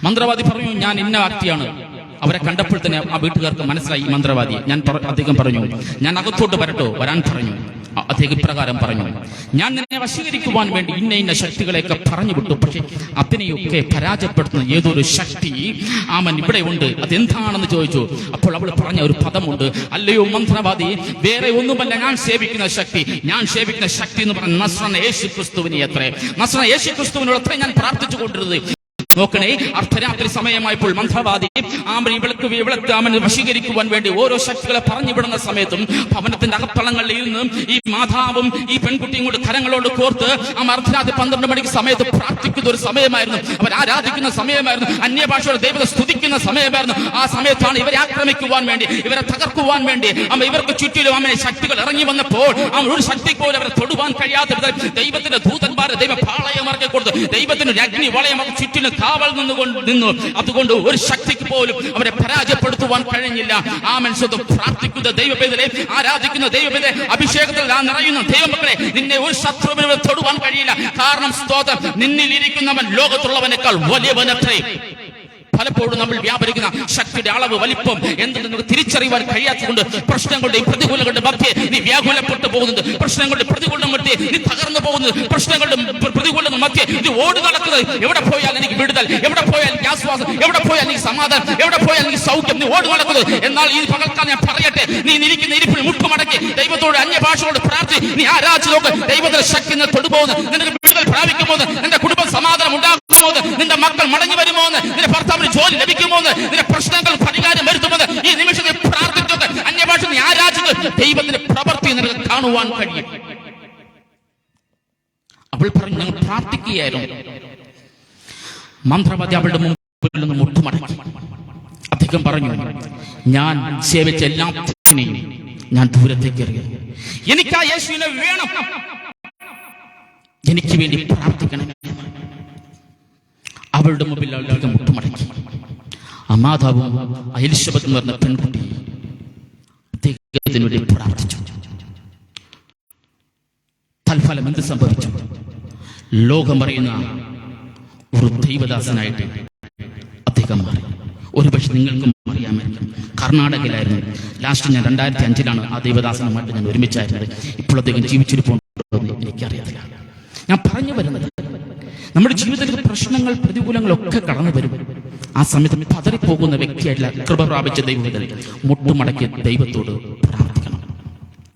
മന്ത്രവാദി പറഞ്ഞു, ഞാൻ ഇന്ന വ്യക്തിയാണ്. അവരെ കണ്ടപ്പോൾ തന്നെ ആ വീട്ടുകാർക്ക് മനസ്സിലായി മന്ത്രവാദി. അദ്ദേഹം പറഞ്ഞു, ഞാൻ അകത്തോട്ട് വരട്ടോ? വരാൻ പറഞ്ഞു. അദ്ദേഹം ഇപ്രകാരം പറഞ്ഞു, ഞാൻ നിന്നെ വശീകരിക്കുവാൻ വേണ്ടി ഇന്ന ശക്തികളെയൊക്കെ പറഞ്ഞു വിട്ടു, പക്ഷെ അതിനെയൊക്കെ പരാജയപ്പെടുത്തുന്ന ഏതൊരു ശക്തി ഇവിടെ ഉണ്ട്, അതെന്താണെന്ന് ചോദിച്ചു. അപ്പോൾ അവൾ പറഞ്ഞ ഒരു പദമുണ്ട്, അല്ലയോ മന്ത്രവാദി, വേറെ ഒന്നുമല്ല ഞാൻ സേവിക്കുന്ന ശക്തി എന്ന് പറഞ്ഞ നസ്രന യേശു ക്രിസ്തുവിനെ അത്രേ, നസ്രന യേശു ക്രിസ്തുവിനോട് അത്രേ ഞാൻ പ്രാർത്ഥിച്ചു കൊണ്ടിരുന്നത്. നോക്കണേ, അർദ്ധരാത്രി സമയമായപ്പോൾ മന്ത്രവാദി ഇവൾക്ക് അവനെ വശീകരിക്കുവാൻ വേണ്ടി ഓരോ ശക്തികളെ പറഞ്ഞു വിടുന്ന സമയത്തും ഭവനത്തിന്റെ അകത്തളങ്ങളിൽ ഇരുന്ന് ഈ മാതാവും ഈ പെൺകുട്ടിയും കൂടി കരങ്ങളോട് കോർത്ത് അർദ്ധരാത്രി 12 മണിക്ക് സമയത്ത് പ്രാർത്ഥിക്കുന്ന ഒരു സമയമായിരുന്നു, അവർ ആരാധിക്കുന്ന സമയമായിരുന്നു, അന്യഭാഷയുടെ ദൈവത്തെ സ്തുതിക്കുന്ന സമയമായിരുന്നു. ആ സമയത്താണ് ഇവരെ ആക്രമിക്കുവാൻ വേണ്ടി, ഇവരെ തകർക്കുവാൻ വേണ്ടി ഇവർക്ക് ചുറ്റിലും അവനെ ശക്തികൾ ഇറങ്ങി വന്നപ്പോൾ ഒരു ശക്തി പോലും അവരെ തൊടുവാൻ കഴിയാത്ത ദൈവത്തിന്റെ ദൂതന്മാരെ ദൈവ പാളയം ഇറക്കി കൊടുത്തു, ദൈവത്തിന്റെ അഗ്നി വളയം ചുറ്റിലും കാവൽ നിന്നു. അതുകൊണ്ട് ഒരു ശക്തിക്ക് പോലും അവരെ പരാജയപ്പെടുത്തുവാൻ കഴിഞ്ഞില്ല. സ്വന്തം പ്രാർത്ഥിക്കുന്ന ദൈവവേദനെ, ആരാധിക്കുന്ന ദൈവവേദനെ, അഭിഷേകത്തിൽ നിറയുന്ന ദൈവമക്കളെ, നിന്നെ ഒരു ശത്രുവിനെ തൊടുവാൻ കഴിയില്ല. കാരണം സ്തോത്രം, നിന്നിലിരിക്കുന്നവൻ ലോകത്തുള്ളവനേക്കാൾ വലിയവനത്രേ. പലപ്പോഴും നമ്മൾ വ്യാപരിക്കുന്ന ശക്തിയുടെ അളവ്, വലിപ്പം എന്തെന്ന് നമുക്ക് തിരിച്ചറിയുവാൻ കഴിയാത്തതുകൊണ്ട് പ്രശ്നങ്ങളുടെയും പ്രതികൂലങ്ങളുടെ മധ്യേ നീ വ്യാകുലപ്പെട്ടു പോകുന്നത്, പ്രശ്നങ്ങളുടെ പ്രതികൂലം മധ്യേ നീ തകർന്നു പോകുന്നത്, പ്രശ്നങ്ങളുടെ പ്രതികൂലങ്ങൾ മധ്യേ നീ ഓടി നടക്കുന്നത്. എവിടെ പോയാൽ എനിക്ക് വിടുതൽ, എവിടെ പോയാൽ എനിക്ക് ആശ്വാസം, എവിടെ പോയാൽ എനിക്ക് സമാധാനം, എവിടെ പോയാൽ എനിക്ക് സൗഖ്യം, നീ ഓടി നടക്കുന്നത്. എന്നാൽ ഈ പകൽക്കാലം ഞാൻ പറയട്ടെ, നീ ഇരിക്കുന്ന ഇരിപ്പിൽ മുട്ടുമടക്കി ദൈവത്തോട് അന്യഭാഷയോട് പ്രാർത്ഥി, നീ ആരാധിച്ചു നോക്ക്. ദൈവത്തിന്റെ ശക്തി തൊടുപോകുന്നത്, നിനക്ക് വിടുതൽ പ്രാപിക്കുമോ, നിന്റെ കുടുംബം സമാധാനം ഉണ്ടാകുമോ, നിന്റെ മക്കൾ മടങ്ങി വരുമോ, നിന്റെ ഭർത്താവിന് ജോലി ലഭിക്കുമോ, നിന്റെ പ്രശ്നങ്ങൾ പരിഹാരം വരുത്തുമോ, ഈ നിമിഷത്തെ പ്രാർത്ഥിച്ചത് അന്യഭാഷ നീ ആരാധിച്ചത് ദൈവത്തിന്റെ പ്രവൃത്തി നിനക്ക് കാണുവാൻ കഴിയും. അവൾ പറഞ്ഞു, ഞങ്ങൾ പ്രാർത്ഥിക്കുകയായിരുന്നു. മന്ത്രവാദി അവളുടെ മുമ്പിൽ നിന്ന് മുട്ടുമടക്കി. അദ്ദേഹം പറഞ്ഞു, ഞാൻ സേവിച്ച എല്ലാത്തിനെയും ഞാൻ ദൂരത്തേക്ക് എറിയും, എനിക്ക് ആ യേശുവിനെ വേണം, എനിക്ക് വേണ്ടി പ്രാർത്ഥിക്കണം. അവളുടെ മുമ്പിൽ അവൾക്ക് മുട്ടുമടക്കി. ആ മാതാവും എലിശബത്ത് എന്ന് പറഞ്ഞ പെൺകുട്ടി അദ്ദേഹത്തിന് വേണ്ടി പ്രാർത്ഥിച്ചു. തൽഫലം എന്ത് സംഭവിച്ചു? ലോകം അറിയുന്ന ഒരു ദൈവദാസനായിട്ട് അദ്ദേഹം മാറി. ഒരുപക്ഷെ നിങ്ങൾക്കും അറിയാമായിരിക്കും. കർണാടകയിലായിരുന്നു. ലാസ്റ്റ് ഞാൻ 2005 ആ ദൈവദാസനുമായിട്ട് ഞാൻ ഒരുമിച്ചായിരുന്നത്. ഇപ്പോൾ അദ്ദേഹം ജീവിച്ചിരിപ്പുണ്ടോ എന്ന് എനിക്കറിയാറില്ല. ഞാൻ പറഞ്ഞു വരുന്നത്, നമ്മുടെ ജീവിതത്തിൽ പ്രശ്നങ്ങൾ, പ്രതികൂലങ്ങളൊക്കെ കടന്നു വരും. ആ സമയത്ത് പതറിപ്പോകുന്ന വ്യക്തിയായിട്ടില്ല, കൃപ പ്രാപിച്ച ദൈവത്തിൽ മുട്ടുമടക്കി ദൈവത്തോട് പ്രാർത്ഥിക്കണം.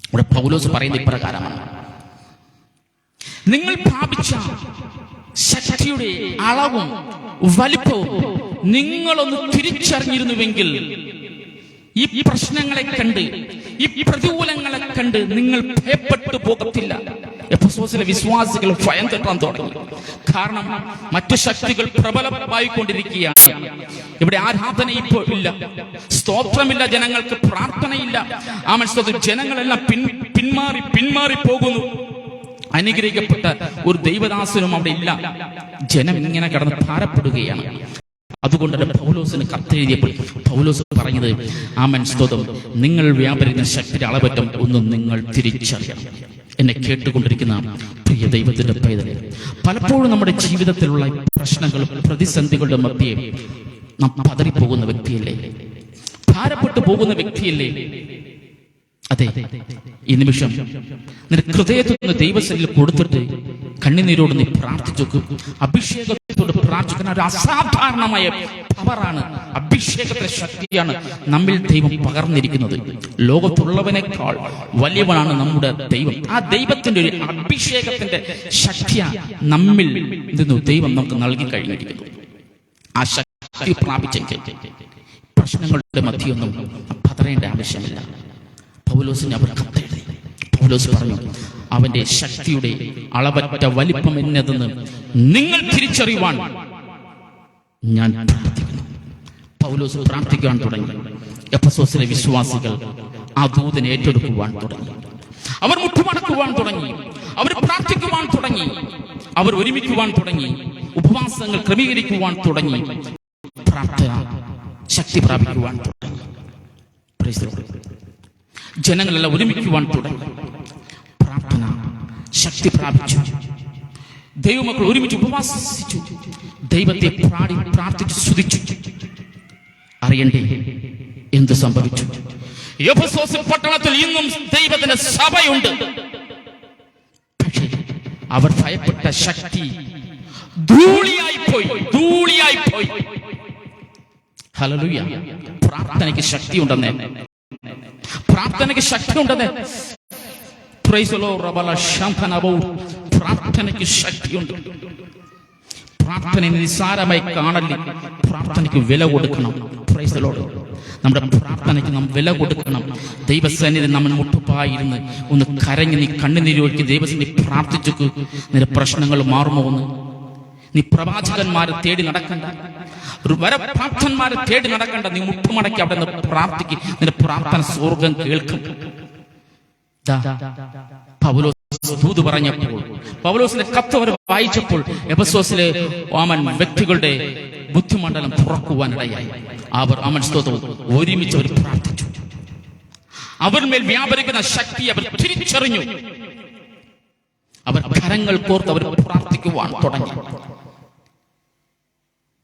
ഇവിടെ പൗലോസ് പറയുന്ന ഇപ്രകാരമാണ്, നിങ്ങൾ പ്രാപിച്ച ശക്തിയുടെ അളവും വലിപ്പവും നിങ്ങളൊന്ന് തിരിച്ചറിഞ്ഞിരുന്നുവെങ്കിൽ ഈ പ്രശ്നങ്ങളെ കണ്ട്, ഈ പ്രതികൂലങ്ങളെ കണ്ട് നിങ്ങൾ ഭയപ്പെട്ടു പോകത്തില്ല. എഫെസോസിലെ വിശ്വാസികൾ ഭയം തെറ്റാൻ തുടങ്ങി. കാരണം മറ്റു ശക്തികൾ പ്രബലമായിക്കൊണ്ടിരിക്കുകയാണ്. ഇവിടെ ആരാധന ഇപ്പോൾ ഇല്ല, സ്തോത്രമില്ല, ജനങ്ങൾക്ക് പ്രാർത്ഥനയില്ല. ആ മനസ്സിൽ ജനങ്ങളെല്ലാം പിന്മാറി പോകുന്നു. അനുഗ്രഹിക്കപ്പെട്ട ഒരു ദൈവദാസനും അവിടെ ഇല്ല. ജനം ഇങ്ങനെ കിടന്ന് ഭാരപ്പെടുകയാണ്. അതുകൊണ്ട് പൗലോസിന് കത്തെഴുതിയപ്പോൾ പൗലോസ് പറഞ്ഞത്, ആമേൻ സ്തോത്രം, നിങ്ങൾ വ്യാപരിക്കുന്ന ശക്തിയുടെ അളവറ്റം ഒന്നും നിങ്ങൾ തിരിച്ചറിയണം. എന്നെ കേട്ടുകൊണ്ടിരിക്കുന്ന പ്രിയ ദൈവത്തിന്റെ പൈതലേ, പലപ്പോഴും നമ്മുടെ ജീവിതത്തിലുള്ള പ്രശ്നങ്ങളും പ്രതിസന്ധികളുടെ മധ്യേ നാം പതറിപ്പോകുന്ന വ്യക്തിയല്ലേ, ഭാരപ്പെട്ടു പോകുന്ന വ്യക്തിയല്ലേ? അതെ, ഈ നിമിഷം നിന്റെ ഹൃദയത്തിൽ നിന്ന് ദൈവസന്നിധിയിൽ കൊടുത്തിട്ട് കണ്ണുനീരോട് നീ പ്രാർത്ഥിച്ചു. അഭിഷേകത്തോട് പ്രാർത്ഥിക്കുന്ന ഒരു അസാധാരണമായ പവറാണ്, അഭിഷേകത്തിന്റെ ശക്തിയാണ് നമ്മിൽ ദൈവം പകർന്നിരിക്കുന്നത്. ലോകത്തുള്ളവനേക്കാൾ വലിയവനാണ് നമ്മുടെ ദൈവം. ആ ദൈവത്തിന്റെ ഒരു അഭിഷേകത്തിന്റെ ശക്തിയാണ് നമ്മിൽ നിന്ന് ദൈവം നമുക്ക് നൽകി കഴിഞ്ഞിരിക്കുന്നു. ആ ശക്തി പ്രാപിച്ചെങ്കിൽ പ്രശ്നങ്ങളുടെ മധ്യൊന്നും പതറേണ്ട ആവശ്യമില്ല. പൗലോസിന് അവർ കത്തെഴുതി. പൗലോസ് പറഞ്ഞു, അവന്റെ ശക്തിയുടെ അളവറ്റ വലിപ്പം എന്നതെന്ന് നിങ്ങൾ തിരിച്ചറിയുവാൻ ഞാൻ പ്രാർത്ഥിക്കുന്നു. പൗലോസ് പ്രാർത്ഥിക്കാൻ തുടങ്ങി. എഫെസോസിലെ വിശ്വാസികൾ ആ ദൂതനെ ഏറ്റെടുക്കുവാൻ തുടങ്ങി. അവർ മുട്ടുമടക്കുവാൻ തുടങ്ങി. അവർ പ്രാർത്ഥിക്കുവാൻ തുടങ്ങി. അവർ ഒരുമിക്കുവാൻ തുടങ്ങി. ഉപവാസങ്ങൾ ക്രമീകരിക്കുവാൻ തുടങ്ങി. പ്രാർത്ഥന ശക്തി പ്രാപിക്കുവാൻ തുടങ്ങി. ജനങ്ങളെല്ലാം ഒരുമിക്കുവാൻ തുടങ്ങി. പ്രാർത്ഥന ശക്തി പ്രാപിച്ചു. ദൈവമക്കൾ ഒരുമിച്ച് ഉപവാസിച്ചു. ദൈവത്തെ പ്രാർത്ഥിച്ചു സ്തുതിച്ചു. അറിയണ്ടേ എന്ത് സംഭവിച്ചു? എഫെസോസ് പട്ടണത്തിൽ ഇന്നും ദൈവത്തിന്റെ സഭയുണ്ട്. അവർ ഭയപ്പെട്ട ശക്തി ധൂളിയായി പോയി. ഹല്ലേലൂയ. പ്രാർത്ഥനയ്ക്ക് ശക്തിയുണ്ടെന്നേ, പ്രാർത്ഥനയ്ക്ക് ശക്തിയുണ്ടെന്നേ. Praise the lord. റബല ശംഖനബോ. പ്രാർത്ഥനയ്ക്ക് ശക്തിയുണ്ട്. പ്രാർത്ഥനയെ നിസ്സാരമായി കാണല്ലേ, പ്രാർത്ഥനയ്ക്ക് വില കൊടുക്കണം. Praise the lord. നമ്മുടെ പ്രാർത്ഥനയ്ക്ക് നാം വില കൊടുക്കണം. ദൈവസന്നിധി നമ്മൾ മുട്ടുപായിരുന്ന് ഒന്ന് കരഞ്ഞ് നീ കണ്ണുനീരൊഴുക്കി ദൈവസന്നിധി പ്രാർത്ഥിച്ചു. നിന്റെ പ്രശ്നങ്ങൾ മാറുമോ എന്ന്. നീ പ്രവാചകന്മാരെ തേടി നടക്കണ്ട, പ്രാർത്ഥന്മാരെ തേടി നടക്കണ്ട. നീ മുട്ടുമടക്കി അവിടെ നിന്ന് പ്രാർത്ഥിക്കും. നിന്റെ പ്രാർത്ഥന സ്വർഗം കേൾക്കും. പൗലോസ് ദൂത് പറഞ്ഞപ്പോൾ, പൗലോസിന്റെ കത്ത് അവർ വായിച്ചപ്പോൾ എഫെസോസിലെ വ്യക്തികളുടെ ബുദ്ധിമണ്ഡലം തുറക്കുവാനിടയായി. അവർ സ്തോത്രം ഒരുമിച്ച് അവർ പ്രാർത്ഥിച്ചു. അവരിന്മേൽ വ്യാപരിക്കുന്ന ശക്തി അവർ തിരിച്ചറിഞ്ഞു. അവർ കരങ്ങൾ കോർത്ത് അവർ പ്രാർത്ഥിക്കുവാൻ തുടങ്ങി.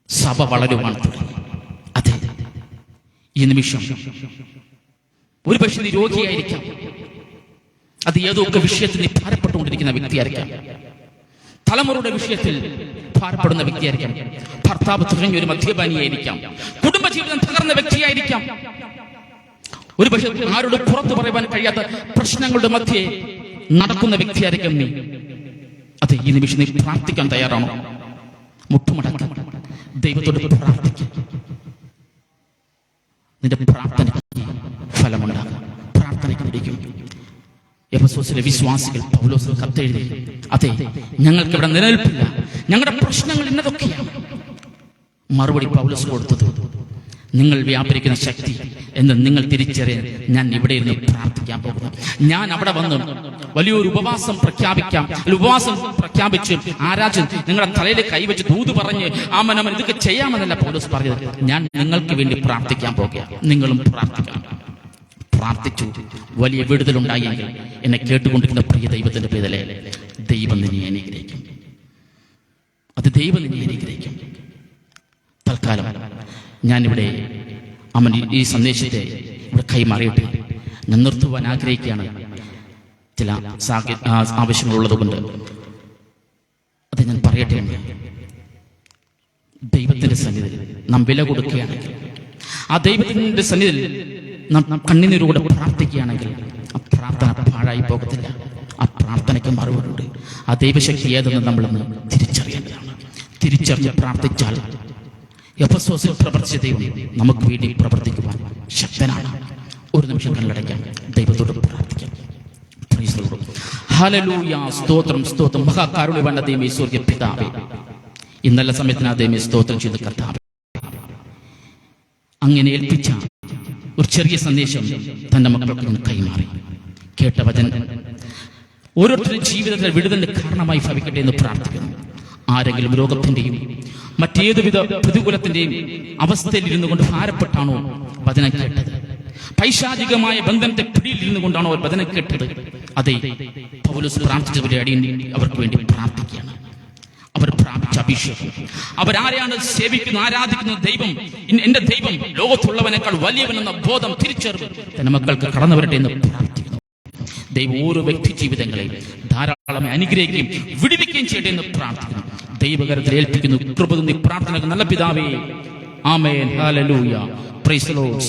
സഭ വളരുവാൻ തുടങ്ങി. അതെ, ഈ നിമിഷം ഒരു പക്ഷേ നീ രോഗിയായിരിക്കാം. അത് ഏതൊക്കെ വിഷയത്തിൽ നീ ഭാരപ്പെട്ടുകൊണ്ടിരിക്കുന്ന വ്യക്തിയായിരിക്കാം. തലമുറയുടെ വിഷയത്തിൽ ഭാരപ്പെടുന്ന വ്യക്തിയായിരിക്കാം. ഭർത്താവ് തികഞ്ഞ ഒരു മദ്യപാനിയായിരിക്കാം. കുടുംബജീവിതം തകർന്ന വ്യക്തിയായിരിക്കാം. ഒരു പക്ഷേ ആരോട് പുറത്തു പറയുവാൻ കഴിയാത്ത പ്രശ്നങ്ങളുടെ മധ്യേ നടക്കുന്ന വ്യക്തിയായിരിക്കാം നീ. അതെ, ഈ നിമിഷം നീ പ്രാർത്ഥിക്കാൻ തയ്യാറാണോ? മുട്ടുമടക്കം ദൈവത്തോട് പ്രാർത്ഥിക്കുക. നിന്റെ പ്രാർത്ഥനയ്ക്ക് ഫലമുണ്ടാകും. പ്രാർത്ഥനയ്ക്ക് പിടിക്കും. എഫെസോസിലെ വിശ്വാസികൾ പൗലോസിന് കത്തെഴുതി, അതെ, ഞങ്ങൾക്ക് ഇവിടെ നിലനിൽപ്പില്ല, ഞങ്ങളുടെ പ്രശ്നങ്ങൾ ഇന്നതൊക്കെയാണ്. മറുപടി പൗലോസ് കൊടുത്തത്, നിങ്ങൾ വ്യാപരിക്കുന്ന ശക്തി എന്ന് നിങ്ങൾ തിരിച്ചറിയാൻ ഞാൻ ഇവിടെ ഇരുന്ന് പ്രാർത്ഥിക്കാൻ പോകുന്നു. ഞാൻ അവിടെ വന്ന് വലിയൊരു ഉപവാസം പ്രഖ്യാപിച്ച് ആരാധന നിങ്ങളുടെ തലയിൽ കൈവച്ച് ദൂത് പറഞ്ഞ് ആമനമൻ ഇതൊക്കെ ചെയ്യാമെന്നല്ല പൗലോസ് പറഞ്ഞത്. ഞാൻ നിങ്ങൾക്ക് വേണ്ടി പ്രാർത്ഥിക്കാൻ പോകുക. നിങ്ങളും പ്രാർത്ഥിക്കണം. പ്രാർത്ഥിച്ചു. വലിയ വിടുതലുണ്ടായെങ്കിൽ എന്നെ കേട്ടുകൊണ്ടിരിക്കുന്ന പ്രിയ ദൈവത്തിന്റെ പേരിലെ ദൈവം നിന്നെ അനുഗ്രഹിക്കും. അത് ദൈവം നിന്നെ അനുഗ്രഹിക്കും. തൽക്കാലം ഞാനിവിടെ ഈ സന്ദേശത്തെ ഇവിടെ കൈമാറിയിട്ട് ഞാൻ നിർത്തുവാൻ ആഗ്രഹിക്കുകയാണ്. ചില ആവശ്യങ്ങളുള്ളത് കൊണ്ട് അത് ഞാൻ പറയട്ടെ. ദൈവത്തിന്റെ സന്നിധിയിൽ നാം വില കൊടുക്കുകയാണെങ്കിൽ, ആ ദൈവത്തിന്റെ സന്നിധിയിൽ നാം കണ്ണുനീരോടെ പ്രാർത്ഥിക്കുകയാണെങ്കിൽ ആ പ്രാർത്ഥന പാഴായി പോകത്തില്ല. ആ പ്രാർത്ഥനയ്ക്ക് മറുപടിയുണ്ട്. ആ ദൈവശക്തി ഏതെന്ന് നമ്മളൊന്ന് തിരിച്ചറിയേണ്ടതാണ്. തിരിച്ചറിഞ്ഞ് പ്രാർത്ഥിച്ചാൽ എഫെസോസിൽ പ്രവർത്തിച്ച ദൈവം നമുക്ക് വേണ്ടി പ്രവർത്തിക്കുവാൻ ശക്തനാണ്. ഒരു നിമിഷം കണ്ണടയ്ക്കാം, ദൈവത്തോട് പ്രാർത്ഥിക്കാം. ഹല്ലേലൂയ. സ്തോത്രം, സ്തോത്രം. മഹാകാരുണ്യവാനായ ദൈവമേ, സ്വർഗ്ഗീയ പിതാവേ, ഈ നല്ല സമയത്തിന് ദൈവമേ സ്തോത്രം ചെയ്ത് കർത്താവേ, അങ്ങനെ ഏൽപ്പിച്ച ഒരു ചെറിയ സന്ദേശം തന്റെ മക്കൾക്ക് ഞാൻ കൈമാറി. കേട്ട വചനം ഓരോരുത്തരുടെ ജീവിതത്തിൽ വിടുതലിന്റെ കാരണമായി ഭവിക്കട്ടെ എന്ന് പ്രാർത്ഥിക്കുന്നു. ആരെങ്കിലും രോഗത്തിന്റെയും മറ്റേതുവിധ പ്രതികൂലത്തിന്റെയും അവസ്ഥയിൽ ഇരുന്നു കൊണ്ട് ഭാരപ്പെട്ടാണോ വചനം കേട്ടത്? പൈശാചികമായ ബന്ധനത്തെ പിടിയിൽ ഇരുന്നു കൊണ്ടാണോ അവർ വചനം കേട്ടത്? അതെ, പൗലോസ് പ്രാർത്ഥിച്ചവരെ അടിയൻ അവർക്ക് വേണ്ടി പ്രാർത്ഥിക്കുകയാണ്. അവർ പ്രാപിച്ച അഭിഷേകം, അവരാരെയാണ് സേവിക്കുന്നത്, ആരാധിക്കുന്നത്? ദൈവം, എന്റെ ദൈവം ലോകത്തുള്ളവനേക്കാൾ വലിയവനെന്ന ബോധം തിരിച്ചറിവ് തന്റെ മക്കൾക്ക് കടന്നു വരട്ടെ എന്ന് പ്രാർത്ഥിക്കുന്നു. ദൈവം ഓരോ വ്യക്തി ജീവിതങ്ങളെയും ധാരാളമായി അനുഗ്രഹിക്കുകയും വിടുവിക്കുകയും ചെയ്യട്ടെ എന്ന് പ്രാർത്ഥിക്കുന്നു. ദൈവകരത്തിൽ ഏൽപ്പിക്കുന്നു. കൃപ നീ പ്രാർത്ഥനകൾ നല്ല പിതാവേ. ആമേൻ. ഹല്ലേലൂയ. Price the Lord.